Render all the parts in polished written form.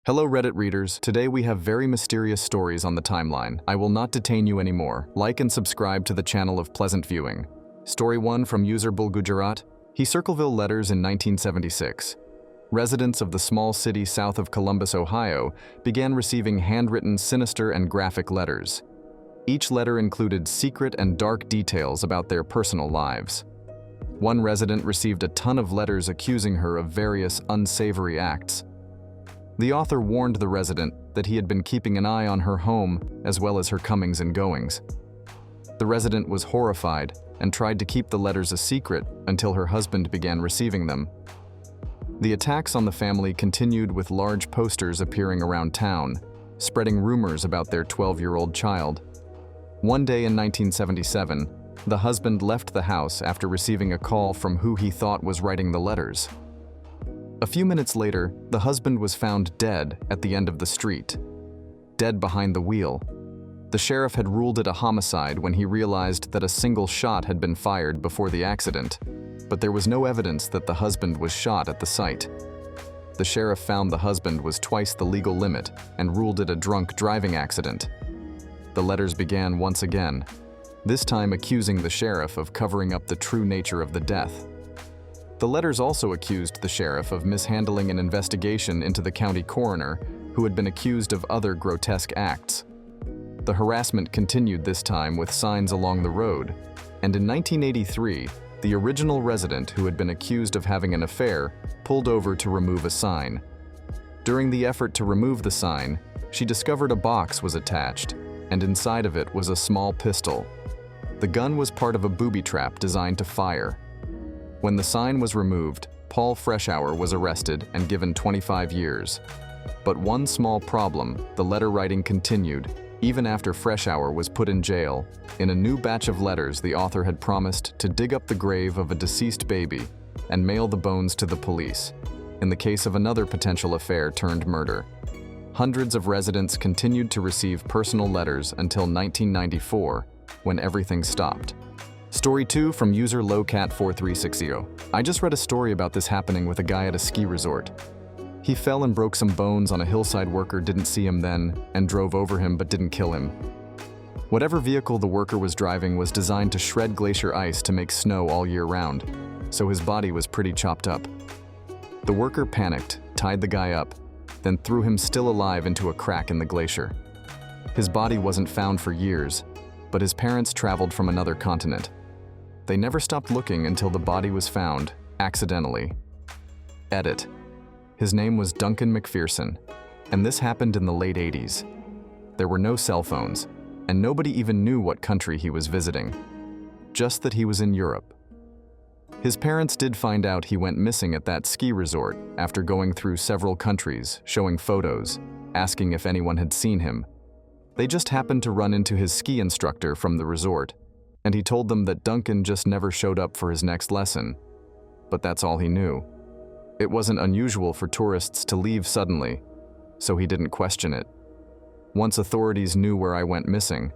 Hello Reddit readers, today we have very mysterious stories on the timeline. I will not detain you anymore. Like and subscribe to the channel of pleasant viewing. Story 1 from user Bulgujarat. He Circleville letters in 1976. Residents of the small city south of Columbus, Ohio, began receiving handwritten, sinister, and graphic letters. Each letter included secret and dark details about their personal lives. One resident received a ton of letters accusing her of various unsavory acts. The author warned the resident that he had been keeping an eye on her home as well as her comings and goings. The resident was horrified and tried to keep the letters a secret until her husband began receiving them. The attacks on the family continued with large posters appearing around town, spreading rumors about their 12-year-old child. One day in 1977, the husband left the house after receiving a call from who he thought was writing the letters. A few minutes later, the husband was found dead at the end of the street, dead behind the wheel. The sheriff had ruled it a homicide when he realized that a single shot had been fired before the accident, but there was no evidence that the husband was shot at the site. The sheriff found the husband was twice the legal limit and ruled it a drunk driving accident. The letters began once again, this time accusing the sheriff of covering up the true nature of the death. The letters also accused the sheriff of mishandling an investigation into the county coroner, who had been accused of other grotesque acts. The harassment continued this time with signs along the road, and in 1983, the original resident who had been accused of having an affair pulled over to remove a sign. During the effort to remove the sign, she discovered a box was attached, and inside of it was a small pistol. The gun was part of a booby trap designed to fire. When the sign was removed, Paul Freshour was arrested and given 25 years. But one small problem, the letter writing continued, even after Freshour was put in jail. In a new batch of letters, the author had promised to dig up the grave of a deceased baby and mail the bones to the police, in the case of another potential affair turned murder. Hundreds of residents continued to receive personal letters until 1994, when everything stopped. Story 2 from user Lowcat4360. I just read a story about this happening with a guy at a ski resort. He fell and broke some bones on a hillside worker didn't see him then and drove over him but didn't kill him. Whatever vehicle the worker was driving was designed to shred glacier ice to make snow all year round, so his body was pretty chopped up. The worker panicked, tied the guy up, then threw him still alive into a crack in the glacier. His body wasn't found for years, but his parents traveled from another continent. They never stopped looking until the body was found, accidentally. Edit. His name was Duncan McPherson, and this happened in the late 80s. There were no cell phones, and nobody even knew what country he was visiting. Just that he was in Europe. His parents did find out he went missing at that ski resort after going through several countries, showing photos, asking if anyone had seen him. They just happened to run into his ski instructor from the resort, and he told them that Duncan just never showed up for his next lesson. But that's all he knew. It wasn't unusual for tourists to leave suddenly, so he didn't question it. Once authorities knew where I went missing,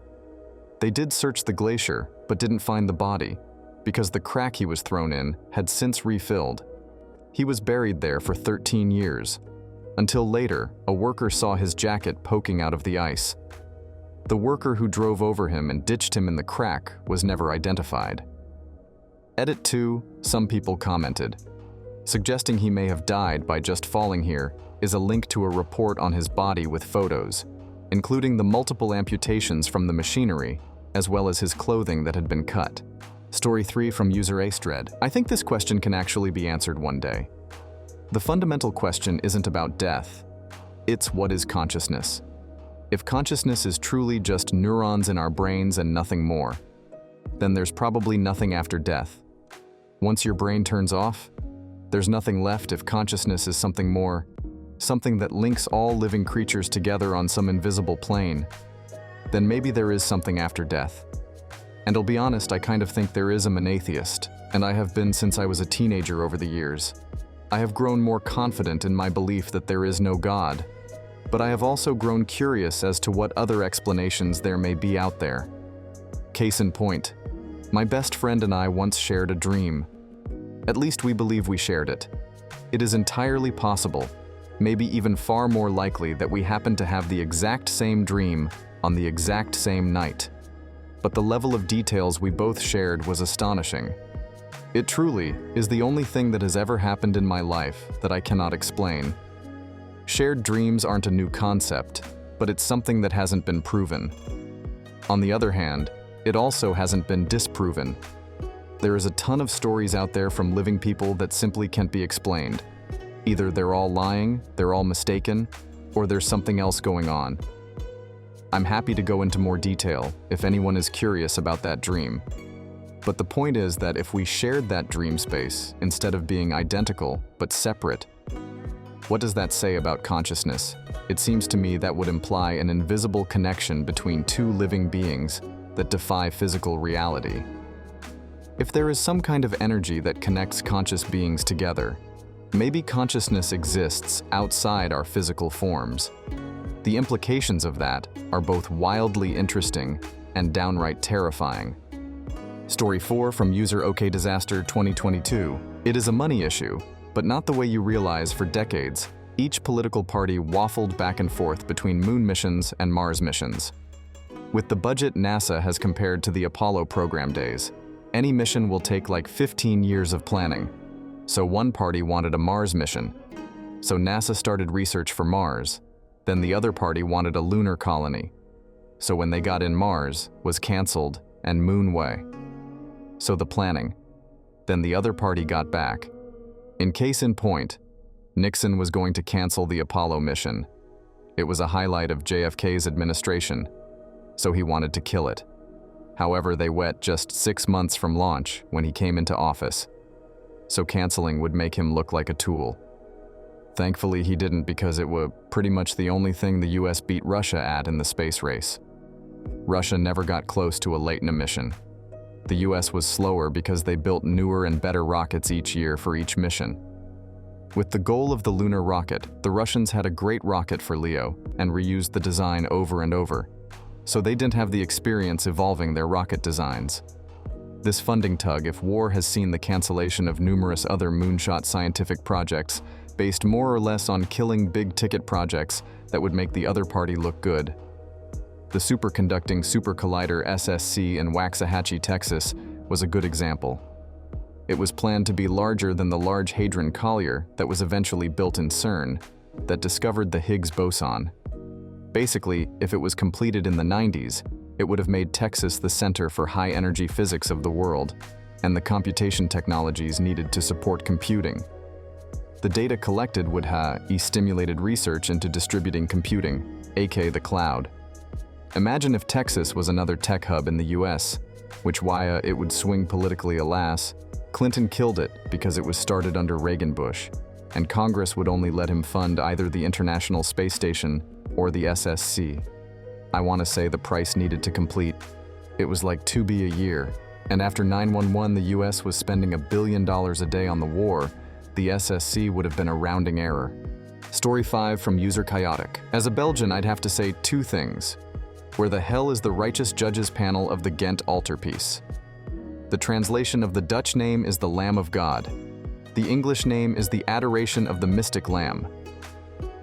they did search the glacier but didn't find the body because the crack he was thrown in had since refilled. He was buried there for 13 years, until later a worker saw his jacket poking out of the ice. The worker who drove over him and ditched him in the crack was never identified. Edit 2, some people commented. Suggesting he may have died by just falling here is a link to a report on his body with photos, including the multiple amputations from the machinery, as well as his clothing that had been cut. Story 3 from user Acedred. I think this question can actually be answered one day. The fundamental question isn't about death. It's what is consciousness? If consciousness is truly just neurons in our brains and nothing more, then there's probably nothing after death. Once your brain turns off, there's nothing left if consciousness is something more, something that links all living creatures together on some invisible plane. Then maybe there is something after death. And I'll be honest, I kind of think there is. I'm an atheist, and I have been since I was a teenager over the years. I have grown more confident in my belief that there is no God, but I have also grown curious as to what other explanations there may be out there. Case in point, my best friend and I once shared a dream. At least we believe we shared it. It is entirely possible maybe even far more likely that we happened to have the exact same dream on the exact same night. But the level of details we both shared was astonishing. It truly is the only thing that has ever happened in my life that I cannot explain. Shared dreams aren't a new concept, but it's something that hasn't been proven. On the other hand, it also hasn't been disproven. There is a ton of stories out there from living people that simply can't be explained. Either they're all lying, they're all mistaken, or there's something else going on. I'm happy to go into more detail if anyone is curious about that dream. But the point is that if we shared that dream space instead of being identical but separate, what does that say about consciousness? It seems to me that would imply an invisible connection between two living beings that defy physical reality. If there is some kind of energy that connects conscious beings together, maybe consciousness exists outside our physical forms. The implications of that are both wildly interesting and downright terrifying. Story 4 from user OK Disaster 2022. It is a money issue, but not the way you realize. For decades, each political party waffled back and forth between moon missions and Mars missions. With the budget NASA has compared to the Apollo program days, any mission will take like 15 years of planning. So one party wanted a Mars mission. So NASA started research for Mars. Then the other party wanted a lunar colony. So when they got in, Mars was canceled and Moon way. So the planning. Then the other party got back. In case in point, Nixon was going to cancel the Apollo mission. It was a highlight of JFK's administration, so he wanted to kill it. However, they went just 6 months from launch when he came into office. So canceling would make him look like a tool. Thankfully, he didn't, because it was pretty much the only thing the US beat Russia at in the space race. Russia never got close to a Latina mission. The US was slower because they built newer and better rockets each year for each mission. With the goal of the lunar rocket, the Russians had a great rocket for Leo and reused the design over and over, so they didn't have the experience evolving their rocket designs. This funding tug of war has seen the cancellation of numerous other moonshot scientific projects based more or less on killing big-ticket projects that would make the other party look good. The superconducting super collider SSC in Waxahachie, Texas, was a good example. It was planned to be larger than the Large Hadron Collier that was eventually built in CERN, that discovered the Higgs boson. Basically, if it was completed in the 90s, it would have made Texas the center for high-energy physics of the world, and the computation technologies needed to support computing. The data collected would have stimulated research into distributing computing, aka the cloud. Imagine if Texas was another tech hub in the US, which why it would swing politically. Alas, Clinton killed it because it was started under Reagan-Bush, and Congress would only let him fund either the International Space Station or the SSC. I want to say the price needed to complete. It was like $2 billion a year, and after 9/11 the US was spending $1 billion a day on the war, the SSC would have been a rounding error. Story 5 from user Chaotic. As a Belgian, I'd have to say two things. Where the hell is the righteous judges panel of the Ghent altarpiece? The translation of the Dutch name is the Lamb of God. The English name is the Adoration of the Mystic Lamb.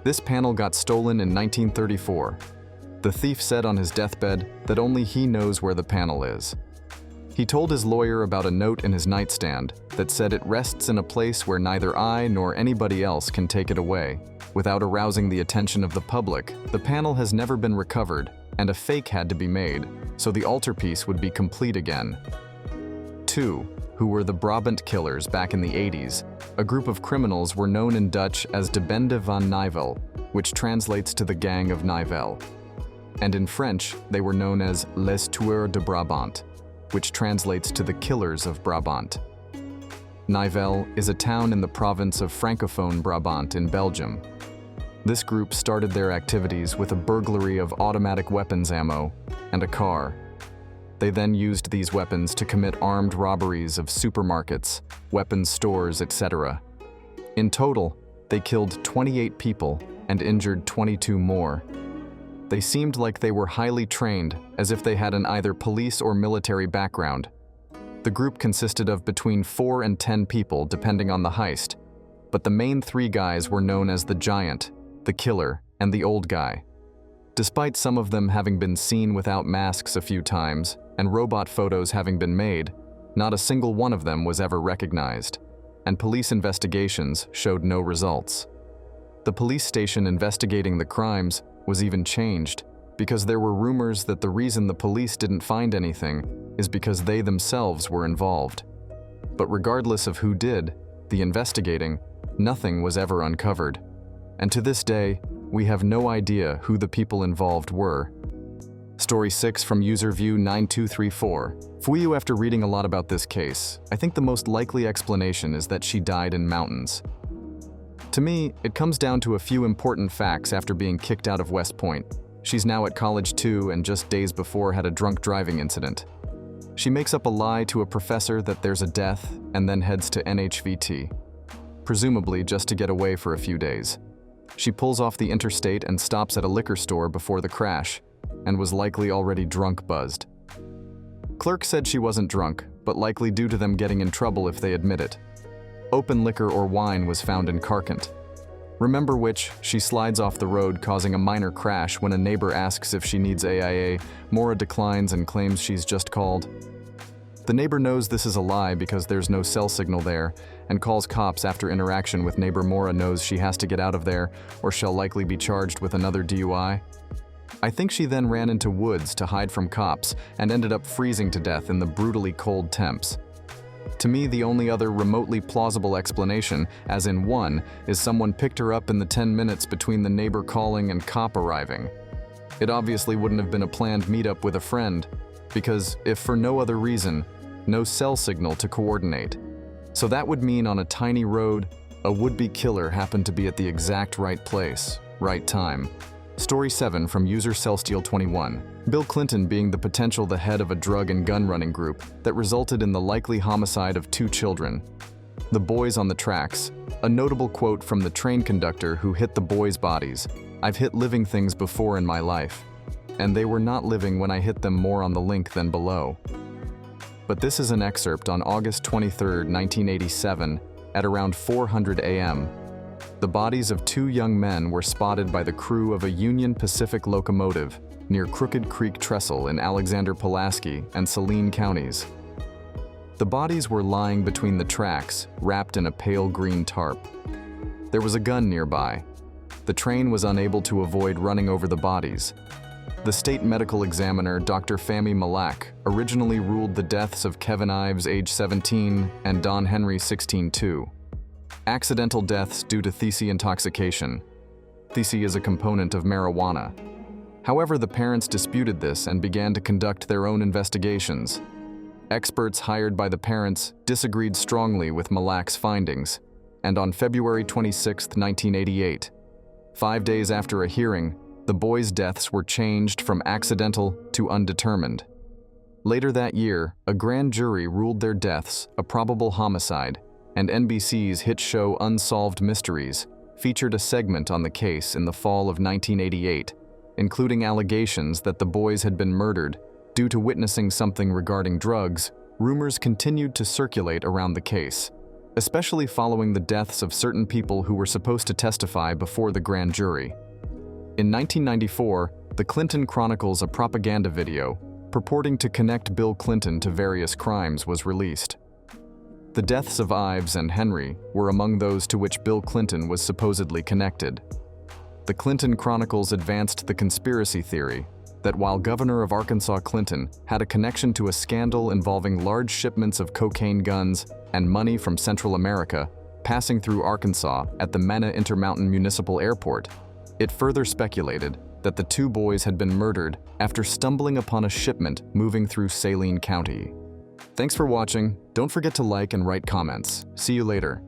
This panel got stolen in 1934. The thief said on his deathbed that only he knows where the panel is. He told his lawyer about a note in his nightstand that said it rests in a place where neither I nor anybody else can take it away. Without arousing the attention of the public, the panel has never been recovered, and a fake had to be made, so the altarpiece would be complete again. 2. Who were the Brabant Killers back in the 80s? A group of criminals were known in Dutch as de Bende van Nijvel, which translates to the Gang of Nijvel. And in French, they were known as Les Tueurs de Brabant, which translates to the Killers of Brabant. Nijvel is a town in the province of Francophone Brabant in Belgium. This group started their activities with a burglary of automatic weapons ammo and a car. They then used these weapons to commit armed robberies of supermarkets, weapons stores, etc. In total, they killed 28 people and injured 22 more. They seemed like they were highly trained, as if they had an either police or military background. The group consisted of between 4 and 10 people, depending on the heist, but the main three guys were known as the Giant, the Killer, and the Old Guy. Despite some of them having been seen without masks a few times and robot photos having been made, not a single one of them was ever recognized, and police investigations showed no results. The police station investigating the crimes was even changed because there were rumors that the reason the police didn't find anything is because they themselves were involved. But regardless of who did the investigating, nothing was ever uncovered. And to this day, we have no idea who the people involved were. Story 6 from user view 9234. For you, after reading a lot about this case, I think the most likely explanation is that she died in mountains. To me, it comes down to a few important facts after being kicked out of West Point. She's now at college too, and just days before had a drunk driving incident. She makes up a lie to a professor that there's a death and then heads to NHVT, presumably just to get away for a few days. She pulls off the interstate and stops at a liquor store before the crash, and was likely already drunk buzzed. Clerk said she wasn't drunk, but likely due to them getting in trouble if they admit it. Open liquor or wine was found in carcant. Remember which, she slides off the road causing a minor crash when a neighbor asks if she needs AIA. Mora declines and claims she's just called. The neighbor knows this is a lie because there's no cell signal there and calls cops after interaction with neighbor. Mora knows she has to get out of there or she'll likely be charged with another DUI. I think she then ran into woods to hide from cops and ended up freezing to death in the brutally cold temps. To me, the only other remotely plausible explanation, as in one, is someone picked her up in the 10 minutes between the neighbor calling and cop arriving. It obviously wouldn't have been a planned meetup with a friend, because if for no other reason, no cell signal to coordinate. So that would mean on a tiny road, a would-be killer happened to be at the exact right place, right time. Story 7 from user Celestial21. Bill Clinton being the head of a drug and gun running group that resulted in the likely homicide of 2 children. The boys on the tracks. A notable quote from the train conductor who hit the boys' bodies. "I've hit living things before in my life, and they were not living when I hit them, more on the link than below." But this is an excerpt on August 23, 1987, at around 4:00 a.m. The bodies of 2 young men were spotted by the crew of a Union Pacific locomotive near Crooked Creek Trestle in Alexander Pulaski and Saline counties. The bodies were lying between the tracks, wrapped in a pale green tarp. There was a gun nearby. The train was unable to avoid running over the bodies. The state medical examiner, Dr. Fahmy Malak, originally ruled the deaths of Kevin Ives, age 17, and Don Henry, 16-2. Accidental deaths due to THC intoxication. THC is a component of marijuana. However, the parents disputed this and began to conduct their own investigations. Experts hired by the parents disagreed strongly with Malak's findings, and on February 26, 1988, 5 days after a hearing, the boys' deaths were changed from accidental to undetermined. Later that year, a grand jury ruled their deaths a probable homicide, and NBC's hit show Unsolved Mysteries featured a segment on the case in the fall of 1988, including allegations that the boys had been murdered due to witnessing something regarding drugs. Rumors continued to circulate around the case, especially following the deaths of certain people who were supposed to testify before the grand jury. In 1994, the Clinton Chronicles, a propaganda video purporting to connect Bill Clinton to various crimes, was released. The deaths of Ives and Henry were among those to which Bill Clinton was supposedly connected. The Clinton Chronicles advanced the conspiracy theory that while Governor of Arkansas Clinton had a connection to a scandal involving large shipments of cocaine, guns, and money from Central America passing through Arkansas at the Mena Intermountain Municipal Airport, it further speculated that the 2 boys had been murdered after stumbling upon a shipment moving through Saline County. Thanks for watching. Don't forget to like and write comments. See you later.